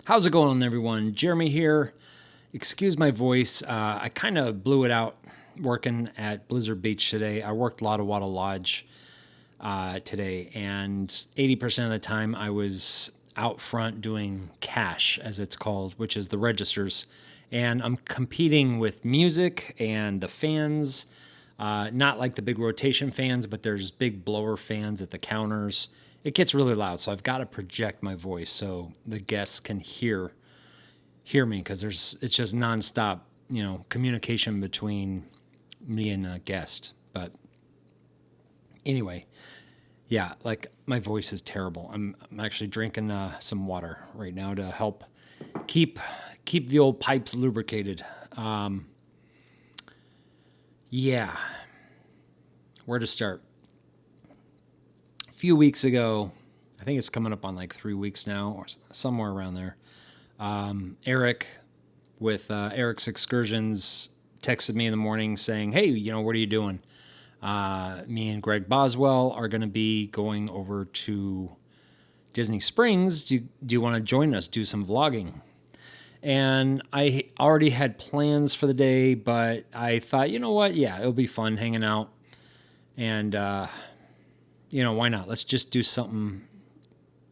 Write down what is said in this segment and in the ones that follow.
How's it going, everyone? Jeremy here. Excuse my voice. I kind of blew it out working at Blizzard Beach today. I worked Lottawatta Lodge today, and 80% of the time I was out front doing cash, as it's called, which is the registers. And I'm competing with music and the fans, not like the big rotation fans, but there's big blower fans at the counters. It gets really loud, so I've got to project my voice so the guests can hear me, because it's just nonstop, communication between me and a guest. But anyway, yeah, like my voice is terrible. I'm actually drinking some water right now to help keep the old pipes lubricated. Yeah, where to start? A few weeks ago, I think it's coming up on like 3 weeks now, or somewhere around there. Eric with Eric's Excursions texted me in the morning saying, "Hey, what are you doing? Me and Greg Boswell are going to be going over to Disney Springs. Do you want to join us, do some vlogging?" And I already had plans for the day, but I thought, you know what? Yeah, it'll be fun hanging out. And, why not? Let's just do something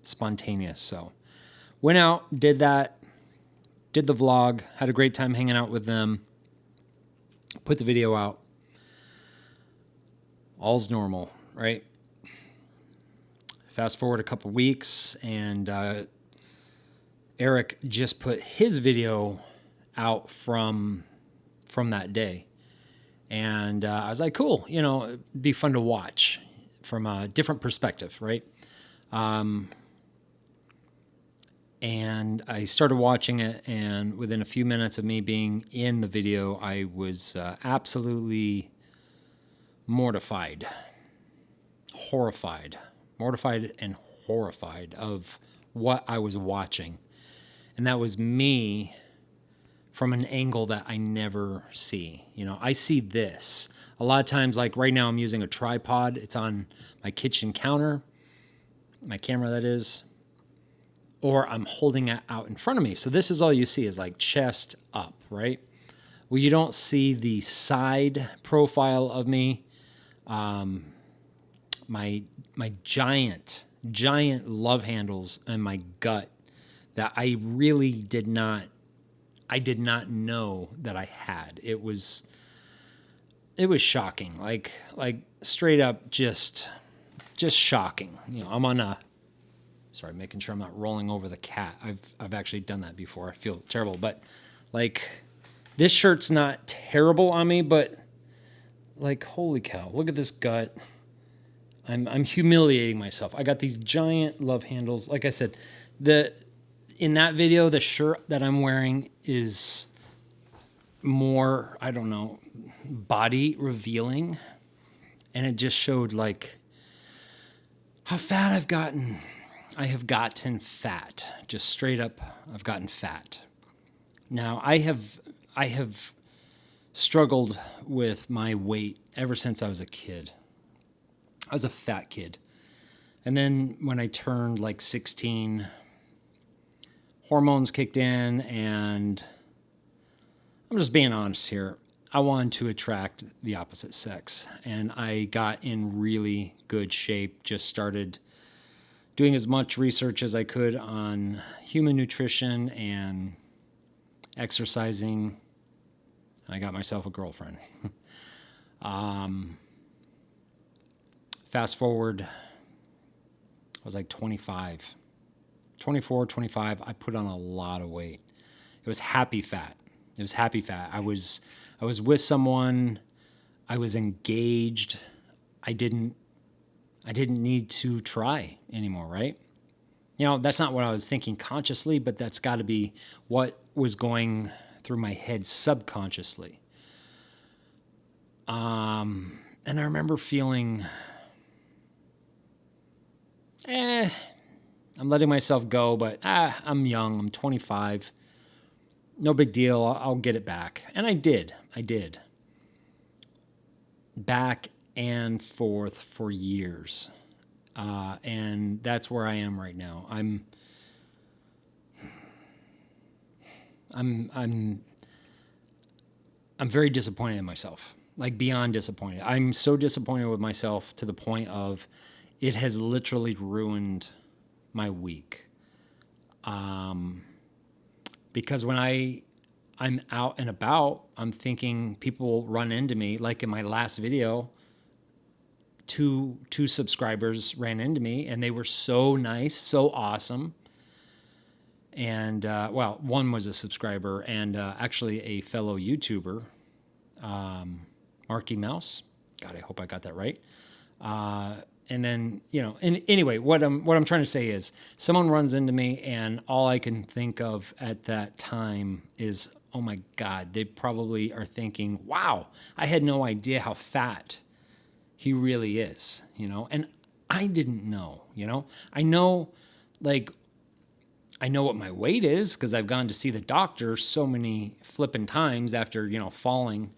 spontaneous. So went out, did that, did the vlog, had a great time hanging out with them, put the video out. All's normal, right? Fast forward a couple weeks, and Eric just put his video out from that day. And I was like, cool, it'd be fun to watch from a different perspective, right? And I started watching it, and within a few minutes of me being in the video, I was absolutely mortified and horrified of what I was watching. And that was me from an angle that I never see. I see this. A lot of times, like right now I'm using a tripod. It's on my kitchen counter, my camera that is, or I'm holding it out in front of me. So this is all you see is like chest up, right? Well, you don't see the side profile of me. My giant love handles and my gut that I really did not know that I had. It was shocking, like straight up just shocking. I'm on a, sorry, making sure I'm not rolling over the cat. I've actually done that before. I feel terrible, but like this shirt's not terrible on me, but like holy cow, look at this gut. I'm humiliating myself. I got these giant love handles. Like I said, in that video, the shirt that I'm wearing is more, I don't know, body revealing. And it just showed like how fat I've gotten. I have gotten fat. Just straight up, I've gotten fat. Now, I have struggled with my weight ever since I was a kid. I was a fat kid. And then when I turned like 16, hormones kicked in, and I'm just being honest here. I wanted to attract the opposite sex, and I got in really good shape. Just started doing as much research as I could on human nutrition and exercising, and I got myself a girlfriend. Fast forward, I was like 25. 24, 25, I put on a lot of weight. It was happy fat. I was with someone. I was engaged. I didn't need to try anymore, right? That's not what I was thinking consciously, but that's got to be what was going through my head subconsciously. And I remember feeling, I'm letting myself go, but I'm young. I'm 25. No big deal. I'll get it back. And I did. Back and forth for years. And that's where I am right now. I'm I'm very disappointed in myself, like beyond disappointed. I'm so disappointed with myself to the point of it has literally ruined my week. Because when I'm out and about, I'm thinking people run into me. Like in my last video, two subscribers ran into me, and they were so nice, so awesome. And well, one was a subscriber and actually a fellow YouTuber, Marky Mouse. God, I hope I got that right. And then, and anyway, what I'm trying to say is someone runs into me, and all I can think of at that time is, oh my God, they probably are thinking, wow, I had no idea how fat he really is, and I didn't know, I know, like, I know what my weight is because I've gone to see the doctor so many flipping times after, falling.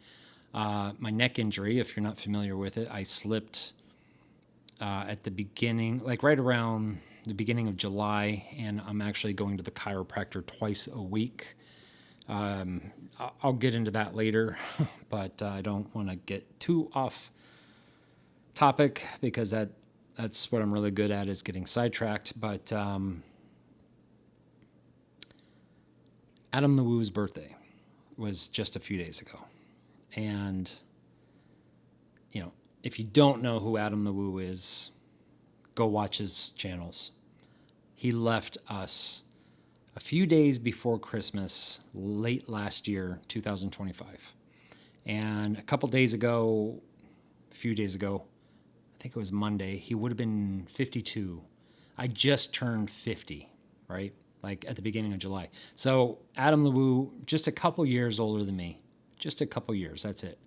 My neck injury, if you're not familiar with it, I slipped at the beginning, like right around the beginning of July, and I'm actually going to the chiropractor twice a week. I'll get into that later, but I don't want to get too off topic because that's what I'm really good at, is getting sidetracked. But Adam the Woo's birthday was just a few days ago, and if you don't know who Adam the Woo is, go watch his channels. He left us a few days before Christmas, late last year, 2025. And a few days ago, I think it was Monday, he would have been 52. I just turned 50, right? Like at the beginning of July. So Adam the Woo, just a couple years older than me. Just a couple years, that's it.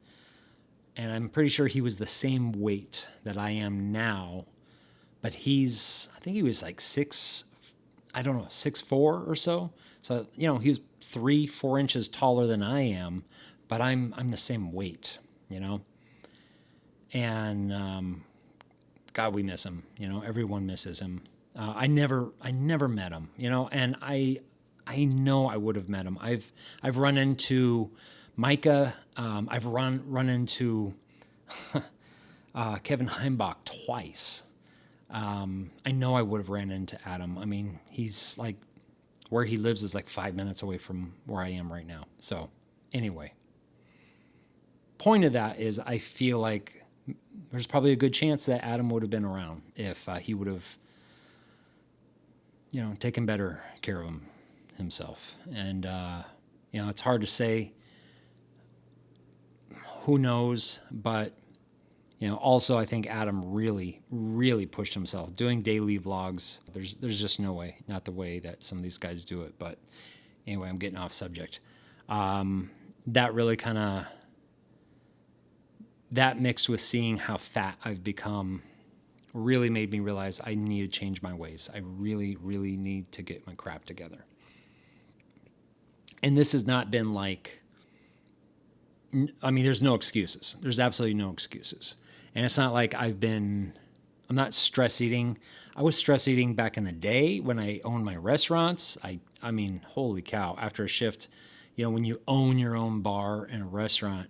And I'm pretty sure he was the same weight that I am now, but I think he was like 6'4" or so. So, he's 3-4 inches taller than I am, but I'm the same weight, and God, we miss him. Everyone misses him. I never met him. And I know I would have met him. I've run into Micah. I've run into Kevin Heimbach twice. I know I would have ran into Adam. I mean, he's like, where he lives is like 5 minutes away from where I am right now. So anyway, point of that is I feel like there's probably a good chance that Adam would have been around if he would have, taken better care of himself. And, it's hard to say. Who knows? But, also I think Adam really, really pushed himself doing daily vlogs. There's just no way, not the way that some of these guys do it. But anyway, I'm getting off subject. That really that mixed with seeing how fat I've become really made me realize I need to change my ways. I really, really need to get my crap together. And this has not been like, I mean, there's no excuses. There's absolutely no excuses. And it's not like I'm not stress eating. I was stress eating back in the day when I owned my restaurants. I mean, holy cow, after a shift, when you own your own bar and a restaurant,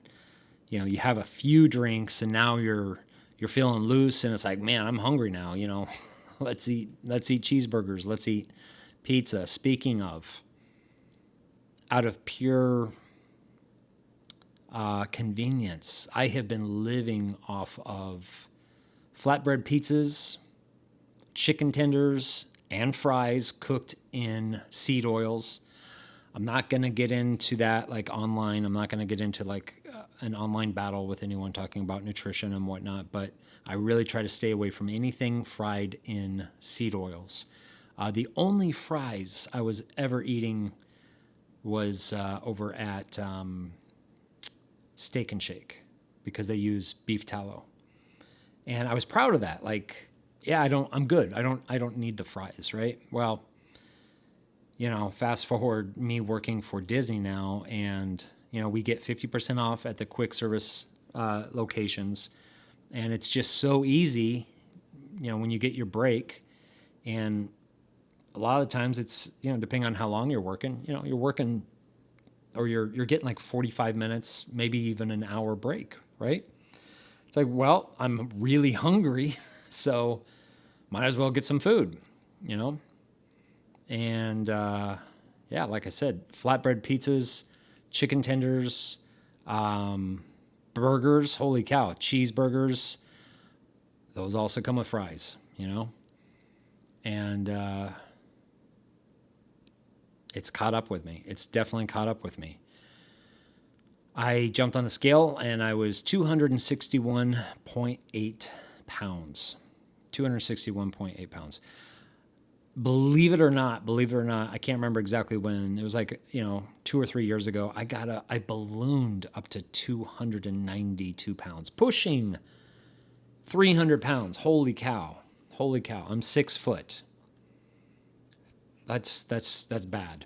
you have a few drinks and now you're feeling loose and it's like, man, I'm hungry now, let's eat cheeseburgers. Let's eat pizza. Speaking of, out of pure convenience, I have been living off of flatbread pizzas, chicken tenders, and fries cooked in seed oils. I'm not going to get into that like online. I'm not going to get into like an online battle with anyone talking about nutrition and whatnot, but I really try to stay away from anything fried in seed oils. The only fries I was ever eating was over at Steak and Shake because they use beef tallow. And I was proud of that. Like, yeah, I'm good. I don't need the fries, right? Well, fast forward me working for Disney now, and, we get 50% off at the quick service locations. And it's just so easy, when you get your break. And a lot of the times it's, depending on how long you're working, you're working or you're getting like 45 minutes, maybe even an hour break, right? It's like, well, I'm really hungry, so might as well get some food, you know? And yeah, like I said, flatbread pizzas, chicken tenders, burgers, holy cow, cheeseburgers, those also come with fries, you know? And it's caught up with me. It's definitely caught up with me. I jumped on the scale and I was 261.8 pounds. 261.8 pounds. Believe it or not, I can't remember exactly when. It was like, 2 or 3 years ago. I ballooned up to 292 pounds, pushing 300 pounds. Holy cow. Holy cow. I'm 6 foot. That's bad.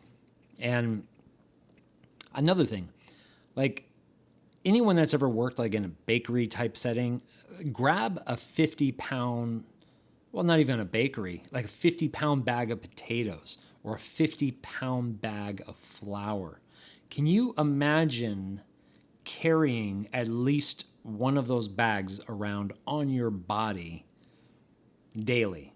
And another thing, like anyone that's ever worked like in a bakery type setting, grab a 50-pound, well, not even a bakery, like a 50-pound bag of potatoes or a 50-pound bag of flour. Can you imagine carrying at least one of those bags around on your body daily,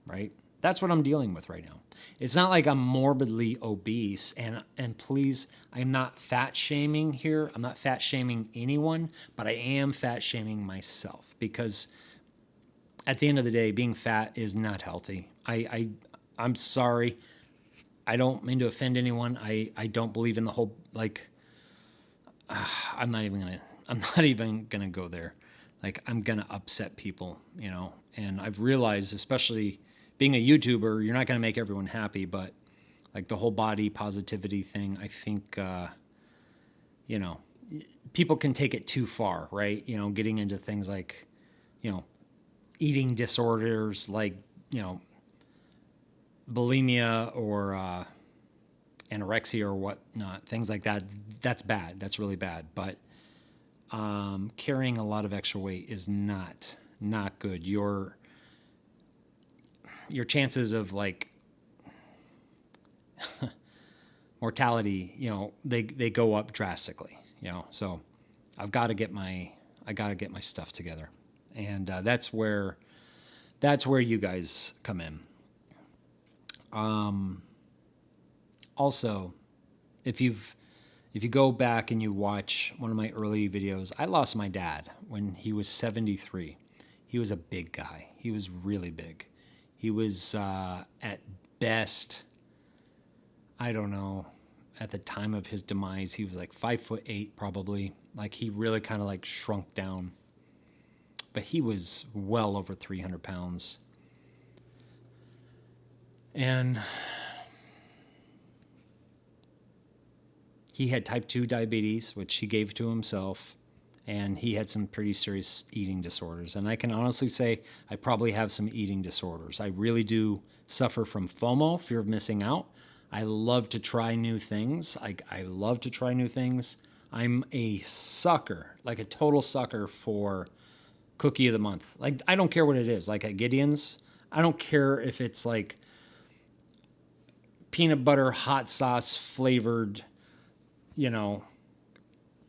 right? That's what I'm dealing with right now. It's not like I'm morbidly obese, and please, I'm not fat shaming here. I'm not fat shaming anyone, but I am fat shaming myself because at the end of the day, being fat is not healthy. I'm sorry. I don't mean to offend anyone. I don't believe in the whole like. I'm not even gonna go there. Like I'm gonna upset people, And I've realized, especially being a YouTuber, you're not gonna make everyone happy, but like the whole body positivity thing, I think, you know, people can take it too far, right? Getting into things like, eating disorders like, bulimia or anorexia or whatnot, things like that. That's bad. That's really bad. But carrying a lot of extra weight is not good. Your chances of like mortality, they go up drastically. So I've got to get my stuff together, and that's where you guys come in. Also, if you go back and you watch one of my early videos, I lost my dad when he was 73. He was a big guy. He was really big. He was at best, I don't know, at the time of his demise, he was like 5'8", probably. Like he really kind of like shrunk down. But he was well over 300 pounds. And he had type 2 diabetes, which he gave to himself. And he had some pretty serious eating disorders. And I can honestly say I probably have some eating disorders. I really do suffer from FOMO, fear of missing out. I love to try new things. I love to try new things. I'm a sucker, like a total sucker for cookie of the month. Like, I don't care what it is. Like at Gideon's, I don't care if it's like peanut butter hot sauce flavored,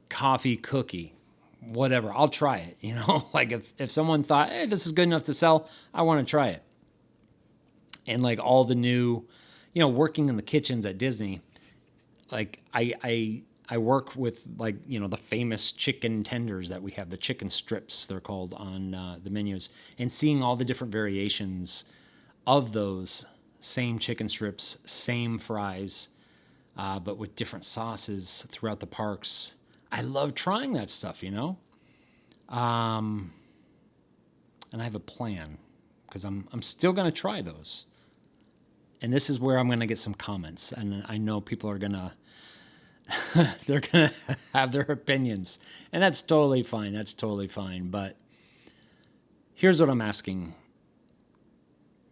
coffee cookie, whatever. I'll try it, like if someone thought, hey, this is good enough to sell, I want to try it. And like all the new, working in the kitchens at Disney, like I work with like, the famous chicken tenders that we have, the chicken strips, they're called on the menus, and seeing all the different variations of those same chicken strips, same fries, but with different sauces throughout the parks. I love trying that stuff, and I have a plan because I'm still going to try those. And this is where I'm going to get some comments, and I know people are going to they're going to have their opinions, and that's totally fine. That's totally fine. But here's what I'm asking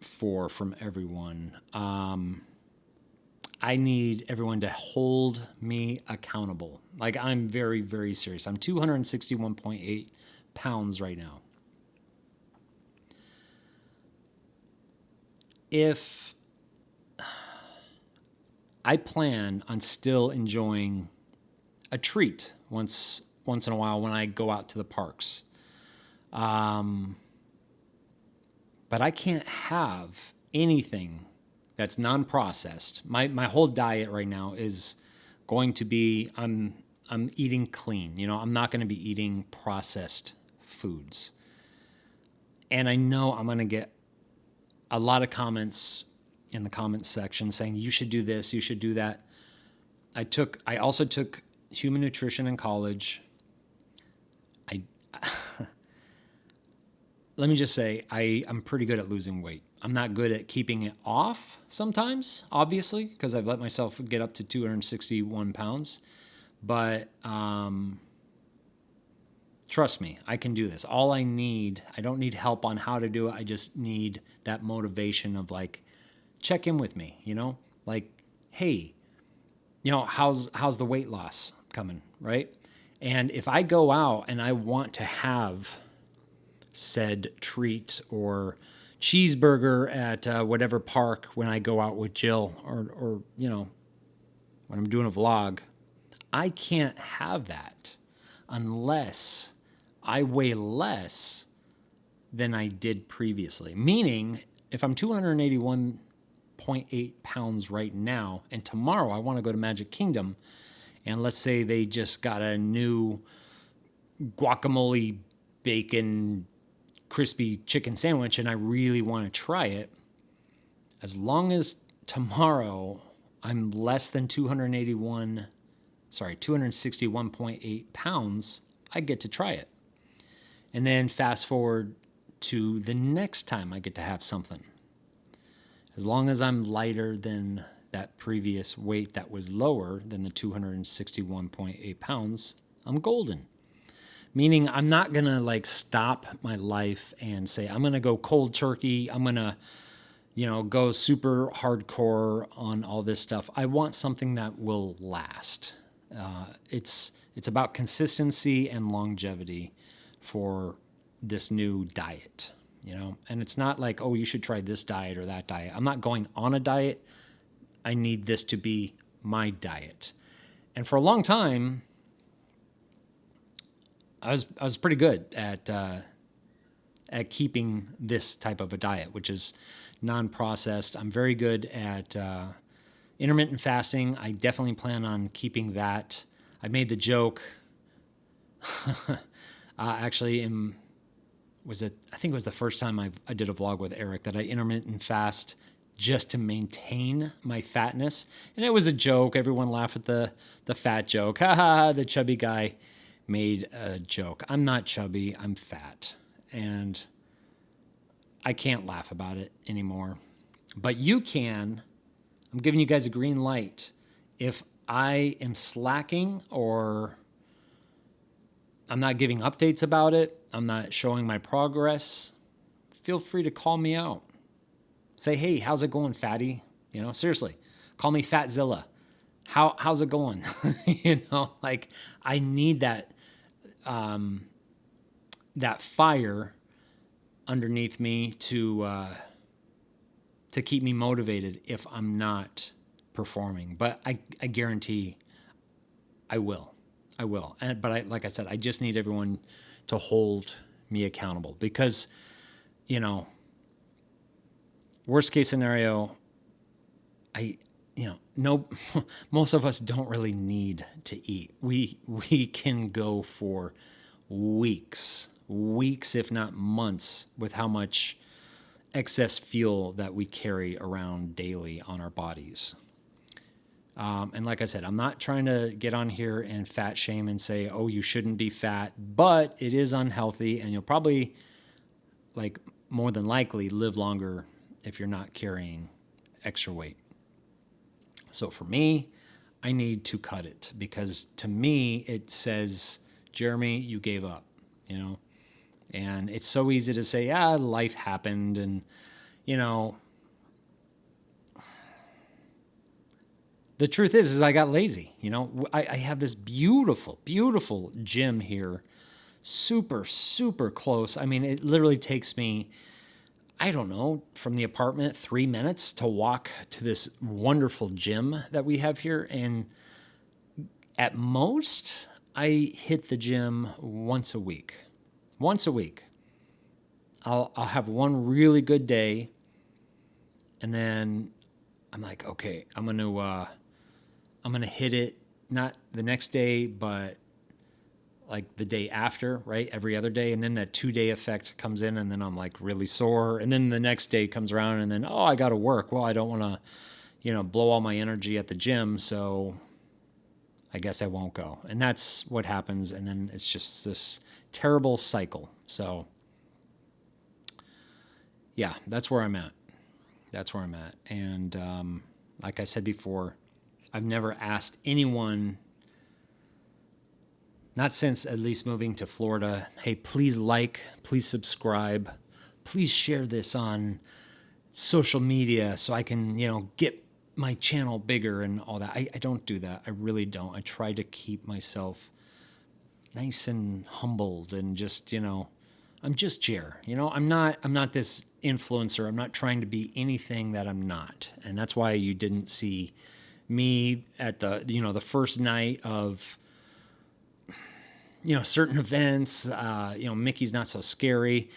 for from everyone. I need everyone to hold me accountable. Like I'm very, very serious. I'm 261.8 pounds right now. If I plan on still enjoying a treat once in a while when I go out to the parks. But I can't have anything that's non-processed. My whole diet right now is going to be I'm eating clean. I'm not going to be eating processed foods. And I know I'm going to get a lot of comments in the comments section saying you should do this, you should do that. I also took human nutrition in college. I Let me just say I'm pretty good at losing weight. I'm not good at keeping it off sometimes, obviously, because I've let myself get up to 261 pounds. But trust me, I can do this. I don't need help on how to do it. I just need that motivation of like, check in with me, like, hey, how's the weight loss coming, right? And if I go out and I want to have said treat or cheeseburger at whatever park when I go out with Jill or when I'm doing a vlog, I can't have that unless I weigh less than I did previously. Meaning, if I'm 281.8 pounds right now, and tomorrow I want to go to Magic Kingdom, and let's say they just got a new guacamole bacon crispy chicken sandwich and I really want to try it, as long as tomorrow I'm less than 261.8 pounds, I get to try it. And then fast forward to the next time I get to have something. As long as I'm lighter than that previous weight that was lower than the 261.8 pounds, I'm golden. Meaning I'm not going to like stop my life and say, I'm going to go cold turkey. I'm going to, go super hardcore on all this stuff. I want something that will last. It's about consistency and longevity for this new diet, and it's not like, oh, you should try this diet or that diet. I'm not going on a diet. I need this to be my diet. And for a long time, I was pretty good at keeping this type of a diet, which is non-processed. I'm very good at intermittent fasting. I definitely plan on keeping that. I made the joke. Actually, I think it was the first time I did a vlog with Eric that I intermittent fast just to maintain my fatness, and it was a joke. Everyone laughed at the fat joke. Ha ha! The chubby guy made a joke. I'm not chubby, I'm fat. And I can't laugh about it anymore. But you can. I'm giving you guys a green light. If I am slacking or I'm not giving updates about it, I'm not showing my progress, feel free to call me out. Say, hey, how's it going, fatty? Seriously, call me Fatzilla. How's it going? Like I need that fire underneath me to keep me motivated if I'm not performing. But I guarantee I will. But like I said, I just need everyone to hold me accountable because, worst case scenario, no, most of us don't really need to eat. We can go for weeks, if not months, with how much excess fuel that we carry around daily on our bodies. And like I said, I'm not trying to get on here and fat shame and say, oh, you shouldn't be fat, but it is unhealthy and you'll probably, more than likely, live longer if you're not carrying extra weight. So for me, I need to cut it because to me, it says, Jeremy, you gave up, and it's so easy to say, life happened. And, the truth is I got lazy. I have this beautiful, beautiful gym here, super, super close. I mean, it literally takes me, I don't know, from the apartment, 3 minutes to walk to this wonderful gym that we have here. And at most, I hit the gym once a week. Once a week. I'll have one really good day, and then I'm like, okay, I'm gonna hit it not the next day, but like the day after, right? Every other day. And then that 2-day effect comes in, and then I'm like really sore. And then the next day comes around, and then, oh, I got to work. Well, I don't want to, blow all my energy at the gym. So I guess I won't go. And that's what happens. And then it's just this terrible cycle. So yeah, that's where I'm at. That's where I'm at. And like I said before, I've never asked anyone, not since at least moving to Florida, hey, please please subscribe, please share this on social media so I can, get my channel bigger and all that. I don't do that. I really don't. I try to keep myself nice and humbled and just, I'm just Jer. I'm not this influencer. I'm not trying to be anything that I'm not. And that's why you didn't see me at the first night of, certain events, Mickey's Not So Scary,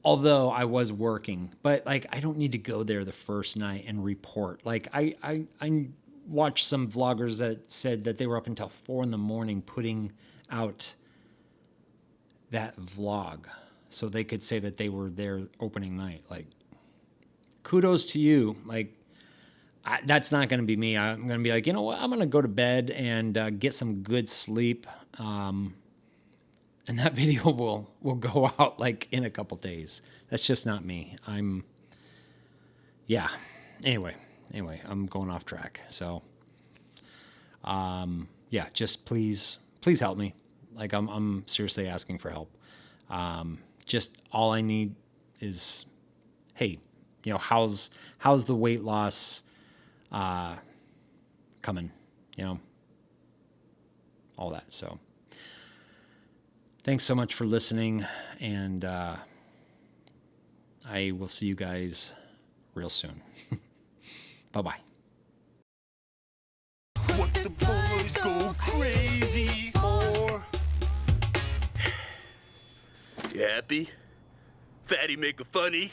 although I was working, but like, I don't need to go there the first night and report. Like I watched some vloggers that said that they were up until 4 a.m. putting out that vlog so they could say that they were there opening night. Like, kudos to you. Like, that's not going to be me. I'm going to be like, you know what? I'm going to go to bed and get some good sleep. And that video will go out like in a couple days. That's just not me. Yeah. Anyway, I'm going off track. So, yeah, just please help me. Like, I'm seriously asking for help. Just all I need is, hey, how's the weight loss coming? All that. So thanks so much for listening, and I will see you guys real soon. Bye-bye. What the boys go crazy for? You happy? Fatty make a funny?